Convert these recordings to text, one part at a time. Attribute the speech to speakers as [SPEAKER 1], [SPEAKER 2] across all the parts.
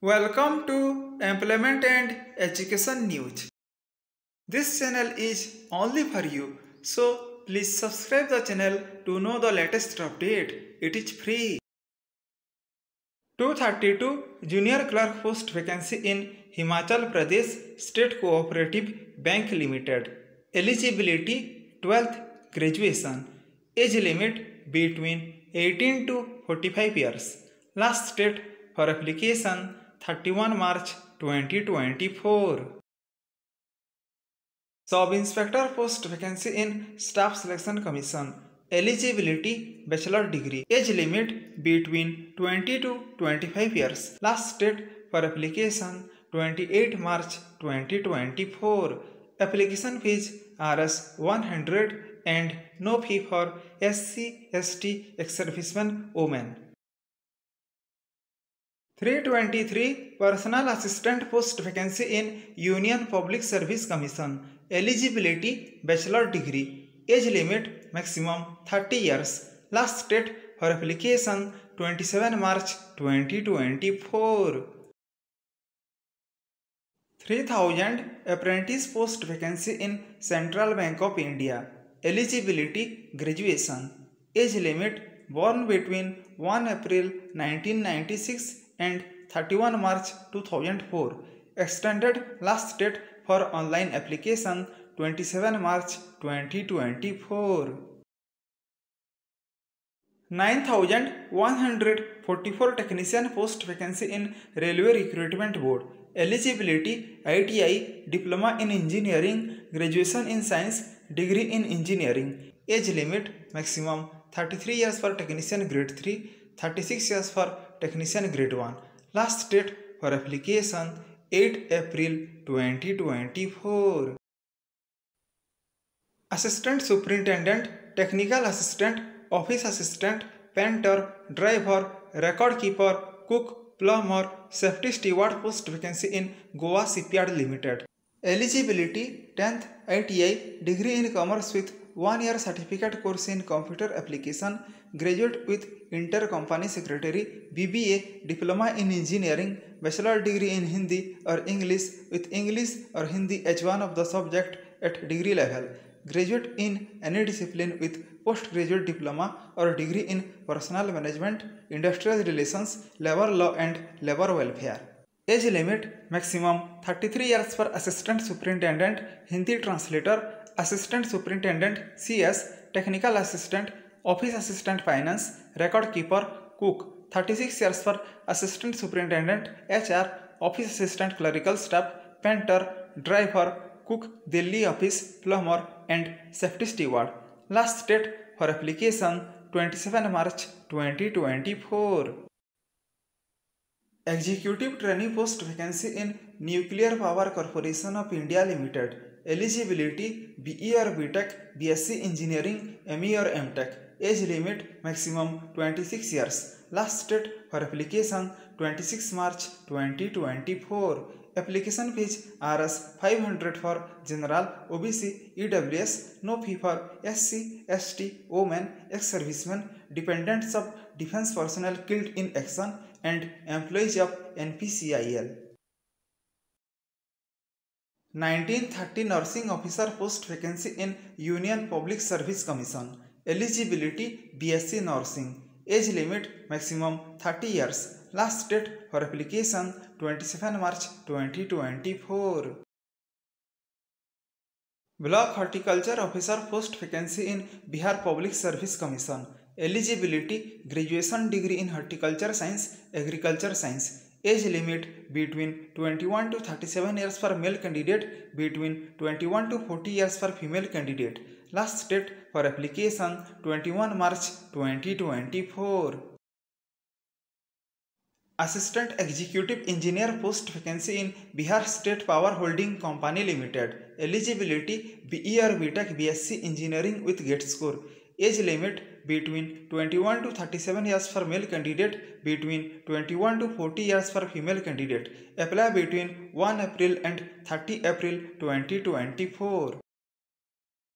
[SPEAKER 1] Welcome to Employment and Education News. This channel is only for you, so please subscribe the channel to know the latest update. It is free. 232 Junior Clerk Post vacancy in Himachal Pradesh State Cooperative Bank Limited. Eligibility 12th graduation. Age limit between 18 to 45 years. Last date for application 31 March 2024. Sub Inspector Post vacancy in Staff Selection Commission. Eligibility bachelor degree. Age limit between 20 to 25 years. Last date for application 28 March 2024. Application fees Rs 100 and no fee for SC/ST ex-servicemen women. 323 Personal Assistant Post vacancy in Union Public Service Commission. Eligibility bachelor degree. Age limit maximum 30 years. Last date for application 27 March 2024. 3000 Apprentice Post vacancy in Central Bank of India. Eligibility graduation. Age limit born between 1 April 1996 and 31 March 2004. Extended last date for online application 27 March 2024. 9144 Technician Post vacancy in Railway Recruitment Board. Eligibility ITI Diploma in Engineering, Graduation in Science, Degree in Engineering. Age limit maximum 33 years for Technician Grade 3, 36 years for Technician Grade 1. Last date for application 8 April 2024. Assistant Superintendent, Technical Assistant, Office Assistant, Painter, Driver, Record Keeper, Cook, Plumber, Safety Steward Post vacancy in Goa Shipyard Limited. Eligibility 10th ITI Degree in Commerce with 1 year certificate course in computer application, graduate with Inter-Company Secretary, BBA, Diploma in Engineering, Bachelor degree in Hindi or English with English or Hindi as one of the subject at degree level, graduate in any discipline with postgraduate diploma or degree in personal management, industrial relations, labor law and labor welfare. Age limit maximum 33 years for Assistant Superintendent, Hindi Translator, Assistant Superintendent CS, Technical Assistant, Office Assistant Finance, Record Keeper, Cook. 36 years for Assistant Superintendent HR, Office Assistant Clerical Staff, Painter, Driver, Cook, Delhi Office, Plumber and Safety Steward. Last date for application 27 March 2024. Executive Trainee Post vacancy in Nuclear Power Corporation of India Limited. Eligibility BE or BTech, BSc Engineering, ME or MTech. Age limit maximum 26 years. Last date for application 26 March 2024. Application fees Rs 500 for General, OBC, EWS, no fee for SC, ST, women, ex-servicemen, dependents of defense personnel killed in action and employees of NPCIL. 1930 Nursing Officer Post vacancy in Union Public Service Commission. Eligibility BSc Nursing. Age limit maximum 30 years. Last date for application 27 March 2024. Block Horticulture Officer Post vacancy in Bihar Public Service Commission. Eligibility graduation degree in Horticulture Science, Agriculture Science. Age limit between 21 to 37 years for male candidate, between 21 to 40 years for female candidate. Last date for application 21 March 2024. Assistant Executive Engineer Post vacancy in Bihar State Power Holding Company Limited. Eligibility BE or BTech, BSc Engineering with GATE score. Age limit between 21 to 37 years for male candidate, between 21 to 40 years for female candidate. Apply between 1 April and 30 April 2024.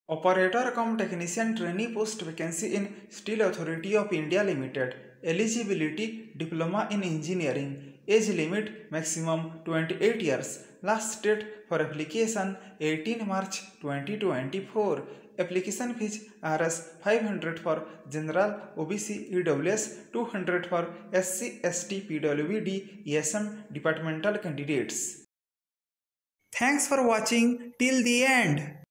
[SPEAKER 1] Operator cum Technician Trainee Post vacancy in Steel Authority of India Limited. Eligibility Diploma in Engineering. Age limit maximum 28 years. Last date for application 18 March 2024. Application fees Rs 500 for General OBC EWS, 200 for SC ST PWD ESM departmental candidates. Thanks for watching till the end.